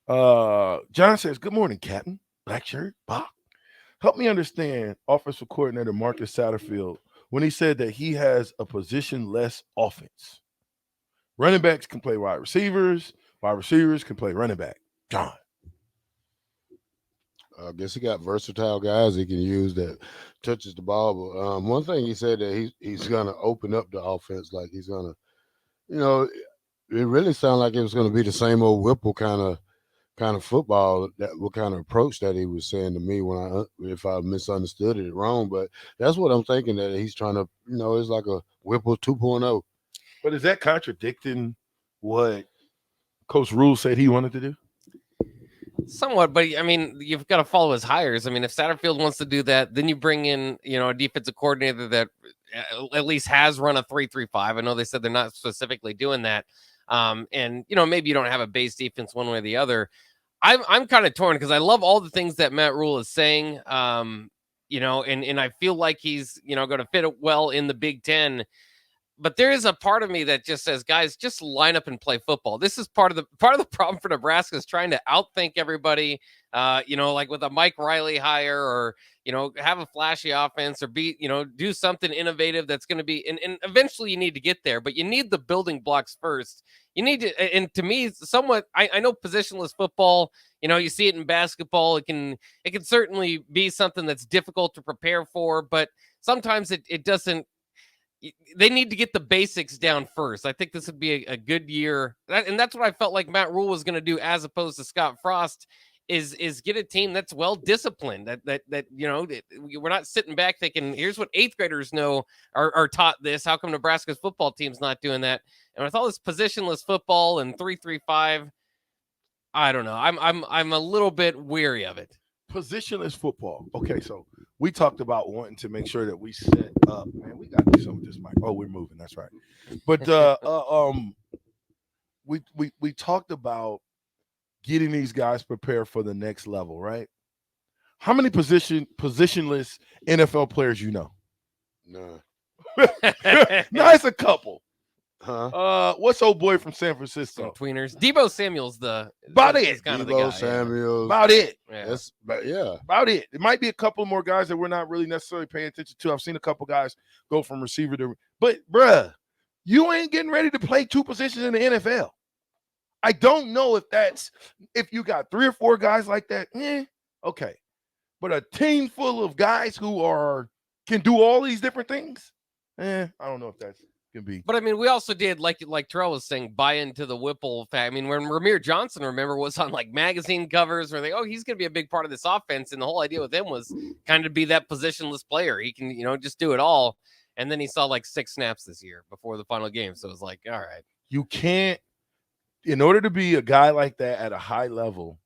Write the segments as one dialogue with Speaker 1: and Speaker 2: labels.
Speaker 1: John says, "Good morning, Captain. Black shirt, Bob. Help me understand offensive coordinator Marcus Satterfield when he said that he has a position less offense. Running backs can play wide receivers can play running back. John,
Speaker 2: I guess he got versatile guys he can use that touches the ball. But one thing he said that he's gonna open up the offense, like he's gonna, you know, it really sounded like it was gonna be the same old Whipple kind of football, that what kind of approach that he was saying to me when if I misunderstood it wrong. But that's what I'm thinking, that he's trying to, it's like a Whipple 2.0.
Speaker 1: but is that contradicting what Coach Rule said he wanted to do?
Speaker 3: Somewhat, but I mean, you've got to follow his hires. I mean, if Satterfield wants to do that, then you bring in, a defensive coordinator that at least has run a 3-3-5. I know they said they're not specifically doing that. And maybe you don't have a base defense one way or the other. I'm kind of torn because I love all the things that Matt Rule is saying. And I feel like he's, going to fit it well in the Big Ten. But there is a part of me that just says, guys, just line up and play football. This is part of the problem for Nebraska, is trying to outthink everybody. Like with a Mike Riley hire, or have a flashy offense, or do something innovative that's going to be. And eventually, you need to get there, but you need the building blocks first. You need to, and to me, somewhat. I know positionless football. You see it in basketball. It can certainly be something that's difficult to prepare for, but sometimes it doesn't. They need to get the basics down first. I think this would be a good year. And that's what I felt like Matt Rule was going to do, as opposed to Scott Frost, is get a team that's well disciplined, that we're not sitting back thinking, here's what eighth graders know, are taught this. How come Nebraska's football team's not doing that? And with all this positionless football and 3-3-5, I don't know. I'm a little bit weary of it.
Speaker 1: Positionless football. Okay, so we talked about wanting to make sure that we set up. Man, we got to do something with this mic. Oh, we're moving. That's right. But we talked about getting these guys prepared for the next level, right? How many positionless NFL players you know?
Speaker 2: Nah.
Speaker 1: No, it's a couple.
Speaker 2: Huh?
Speaker 1: What's old boy from San
Speaker 3: Some
Speaker 1: Francisco?
Speaker 3: tweeners. Debo Samuel's
Speaker 1: About
Speaker 3: is
Speaker 1: it.
Speaker 3: kind of the
Speaker 2: Debo
Speaker 3: guy.
Speaker 2: Samuels.
Speaker 1: About it.
Speaker 3: Yeah.
Speaker 2: That's, but yeah.
Speaker 1: About it. It might be a couple more guys that we're not really necessarily paying attention to. I've seen a couple guys go from receiver to, but bruh, you ain't getting ready to play two positions in the NFL. I don't know if you got three or four guys like that. Okay, but a team full of guys who can do all these different things. I don't know if that's can be.
Speaker 3: But I mean, we also did, like Terrell was saying, buy into the Whipple fact. I mean, when Ramir Johnson, remember, was on like magazine covers where he's going to be a big part of this offense, and the whole idea with him was kind of be that positionless player. He can, just do it all. And then he saw like 6 snaps this year before the final game, so it was like, all right,
Speaker 1: You can't. In order to be a guy like that at a high level,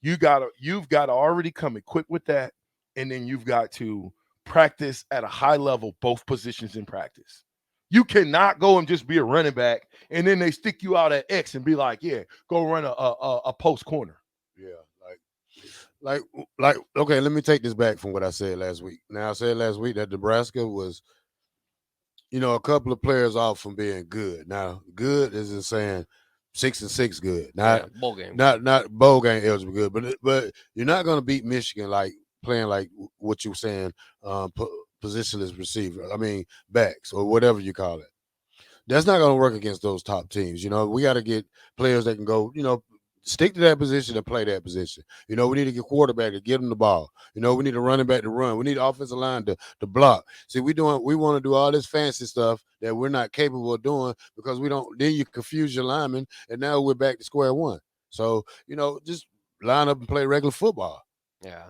Speaker 1: you've got to already come equipped with that, and then you've got to practice at a high level both positions in practice. You cannot go and just be a running back, and then they stick you out at X and be like, "Yeah, go run a post corner."
Speaker 2: Yeah. Like, okay, let me take this back from what I said last week. Now, I said last week that Nebraska was, a couple of players off from being good. Now, good isn't saying 6-6 good.
Speaker 3: yeah, bowl game.
Speaker 2: Not bowl game eligible good, but you're not going to beat Michigan like playing like what you're saying, positionless receiver. I mean, backs or whatever you call it. That's not going to work against those top teams. We got to get players that can go, stick to that position and play that position. We need to get quarterback to get them the ball. We need a running back to run. We need offensive line to block. See, we want to do all this fancy stuff that we're not capable of doing because we don't. Then you confuse your linemen, and now we're back to square one. So just line up and play regular football.
Speaker 3: Yeah.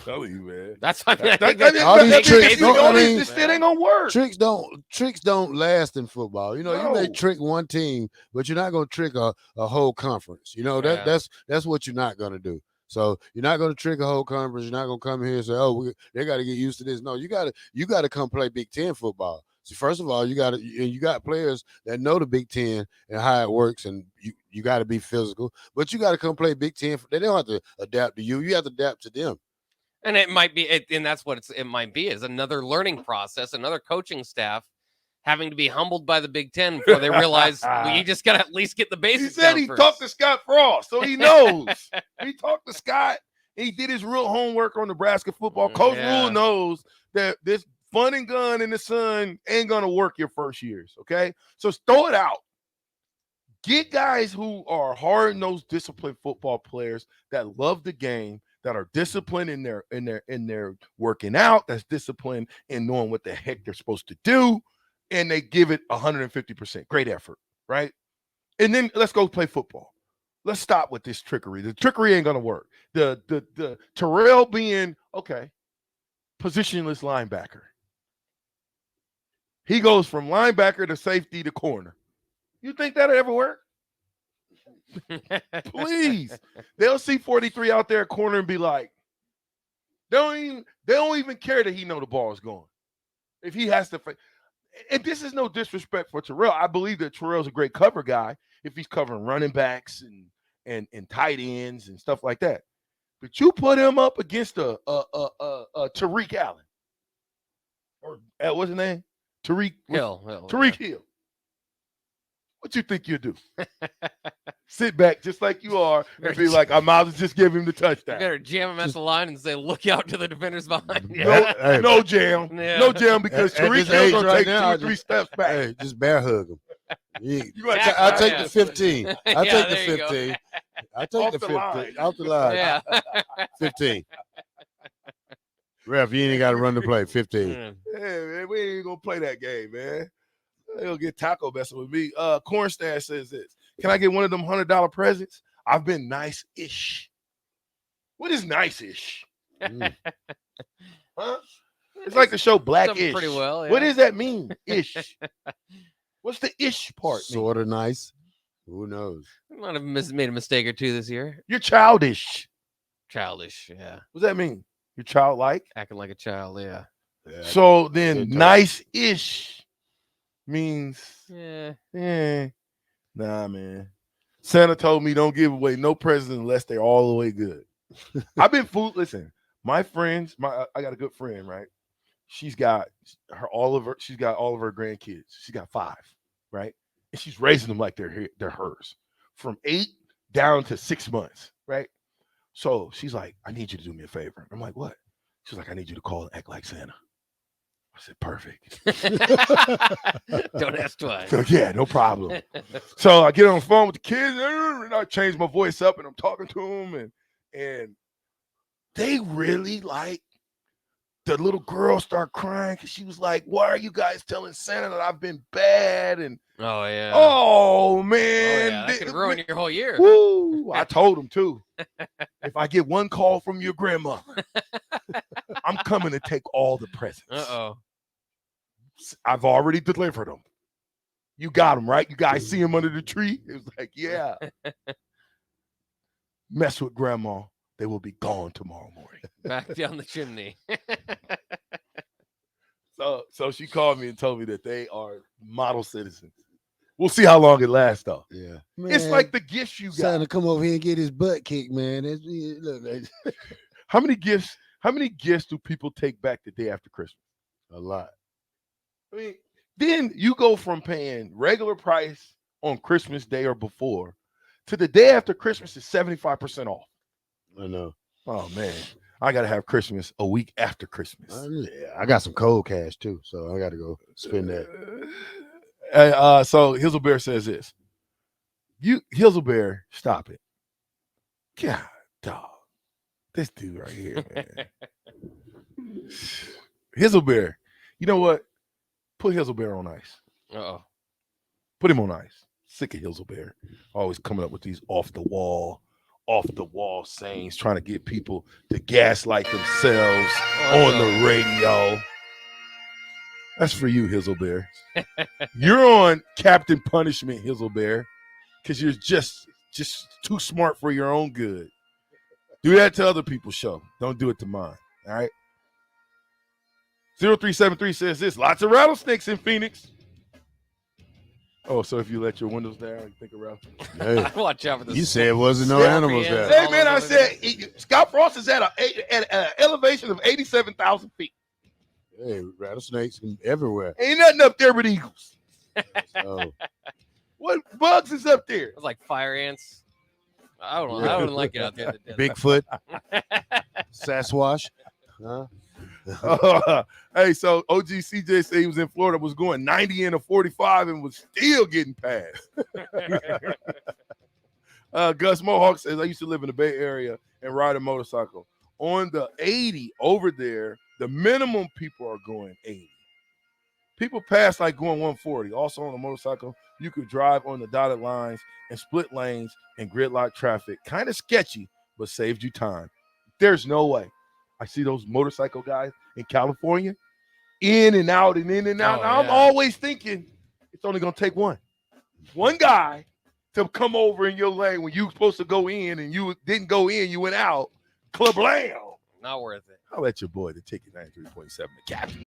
Speaker 1: Telling you, man.
Speaker 3: That's what I think.
Speaker 2: All these tricks.
Speaker 1: This shit ain't gonna work.
Speaker 2: Tricks don't last in football. You may trick one team, but you're not gonna trick a whole conference. That's what you're not gonna do. So you're not gonna trick a whole conference. You're not gonna come here and say, "Oh, they got to get used to this." No, you gotta come play Big Ten football. See, first of all, you got players that know the Big Ten and how it works, and you got to be physical. But you got to come play Big Ten. They don't have to adapt to you. You have to adapt to them.
Speaker 3: And it might be, and that's what it might be, is another learning process, another coaching staff having to be humbled by the Big Ten before they realize you just got to at least get the
Speaker 1: He
Speaker 3: basics
Speaker 1: said
Speaker 3: down
Speaker 1: he
Speaker 3: first.
Speaker 1: talked to Scott Frost, so he knows. He talked to Scott. He did his real homework on Nebraska football. Coach
Speaker 3: Yeah.
Speaker 1: Rule knows that this fun and gun in the sun ain't going to work your first years, okay? So throw it out. Get guys who are hard-nosed, disciplined football players that love the game, that are disciplined in their working out, that's disciplined in knowing what the heck they're supposed to do, and they give it 150%. Great effort, right? And then let's go play football. Let's stop with this trickery. The trickery ain't gonna work. The Terrell being positionless linebacker. He goes from linebacker to safety to corner. You think that'll ever work? Please. They'll see 43 out there at corner and be like, they don't even care that he know the ball is going. If he has to, and this is no disrespect for Terrell. I believe that Terrell's a great cover guy if he's covering running backs and tight ends and stuff like that. But you put him up against a Tariq Allen, or what's his name? Tariq Hill. What you think you'll do? Sit back just like you are and be like, I might as well just give him the touchdown.
Speaker 3: You better jam him at the line and say, look out to the defenders behind you.
Speaker 1: No jam.
Speaker 3: Yeah.
Speaker 1: No jam because Tariq Hill's going to take 2 or 3 steps back.
Speaker 2: Hey, just bear hug him.
Speaker 1: I'll
Speaker 2: take the 15. I'll take the 15. I'll take
Speaker 1: Off
Speaker 2: the
Speaker 1: the
Speaker 2: 15.
Speaker 1: line.
Speaker 2: Off the line.
Speaker 3: Yeah.
Speaker 2: 15. Ref, you ain't got to run the play. 15.
Speaker 1: Hey, man, we ain't going to play that game, man. They'll get Taco messing with me. Cornstash says this. Can I get one of them $100 presents? I've been nice-ish. What is nice-ish? Huh? It's like the show Black-ish.
Speaker 3: Pretty well, yeah.
Speaker 1: What does that mean? Ish. What's the ish part?
Speaker 2: Sort of nice. Who knows?
Speaker 3: I might have made a mistake or two this year.
Speaker 1: You're childish.
Speaker 3: Childish, yeah.
Speaker 1: What does that mean? You're childlike?
Speaker 3: Acting like a child, yeah.
Speaker 1: So then nice-ish means,
Speaker 3: Yeah.
Speaker 1: Nah, man. Santa told me don't give away no presents unless they're all the way good. I've been fooled. Listen, my friends, I got a good friend, right? She's got all of her grandkids. She's got 5, right? And she's raising them like they're hers, from 8 down to 6 months, right? So she's like, I need you to do me a favor. I'm like, what? She's like, I need you to call and act like Santa. I said, perfect.
Speaker 3: Don't ask twice.
Speaker 1: So, yeah, no problem. So I get on the phone with the kids and I change my voice up and I'm talking to them and they really like the little girl start crying because she was like, why are you guys telling Santa that I've been bad? And
Speaker 3: oh, yeah.
Speaker 1: Oh, man.
Speaker 3: That could ruin your whole year.
Speaker 1: Woo. I told him, too. If I get one call from your grandmother, I'm coming to take all the presents.
Speaker 3: Uh-oh.
Speaker 1: I've already delivered them. You got them, right? You guys see them under the tree? It was like, yeah. Mess with grandma. They will be gone tomorrow morning.
Speaker 3: Back down the chimney.
Speaker 1: So she called me and told me that they are model citizens. We'll see how long it lasts, though.
Speaker 2: Yeah,
Speaker 1: man, it's like the gifts you got.
Speaker 2: Santa come over here and get his butt kicked, man.
Speaker 1: How many gifts do people take back the day after Christmas?
Speaker 2: A lot.
Speaker 1: I mean, then you go from paying regular price on Christmas Day or before to the day after Christmas is 75% off.
Speaker 2: I know.
Speaker 1: Oh, man. I got to have Christmas a week after Christmas.
Speaker 2: I got some cold cash, too, so I got to go spend that.
Speaker 1: So Hizzlebear says this. Hizzlebear, stop it. God, dog. This dude right here, man. Hizzlebear. You know what? Put Hizzlebear on ice.
Speaker 3: Uh-oh.
Speaker 1: Put him on ice. Sick of Hizzlebear. Always coming up with these off the wall sayings, trying to get people to gaslight themselves on the radio. That's for you, Hizzlebear. You're on Captain Punishment, Hizzlebear, because you're just too smart for your own good. Do that to other people's show. Don't do it to mine. All right. 0373 says this. Lots of rattlesnakes in Phoenix. Oh, so if you let your windows down, you think around.
Speaker 2: Hey,
Speaker 3: watch out for this.
Speaker 2: You said it wasn't no animals there.
Speaker 1: Hey, man, I said Scott Frost is at an elevation of 87,000 feet.
Speaker 2: Hey, rattlesnakes everywhere.
Speaker 1: Ain't nothing up there but eagles.
Speaker 2: So,
Speaker 1: What bugs is up there?
Speaker 3: It's like fire ants. I don't know.
Speaker 2: Yeah.
Speaker 3: I don't like it out there.
Speaker 2: Bigfoot, Sasquatch. Huh?
Speaker 1: Hey, so OG CJ said he was in Florida, was going 90 in a 45 and was still getting past. Gus Mohawk says, I used to live in the Bay Area and ride a motorcycle. On the 80 over there, the minimum people are going 80. People pass like going 140. Also on a motorcycle, you could drive on the dotted lines and split lanes and gridlock traffic. Kind of sketchy, but saved you time. There's no way. I see those motorcycle guys in California in and out and in and out.
Speaker 3: Oh,
Speaker 1: Now, I'm
Speaker 3: yeah.
Speaker 1: always thinking it's only going to take one guy to come over in your lane when you were supposed to go in and you didn't go in, you went out. Club Lamb.
Speaker 3: Not worth it.
Speaker 1: I'll let your boy, the ticket 93.7, the captain.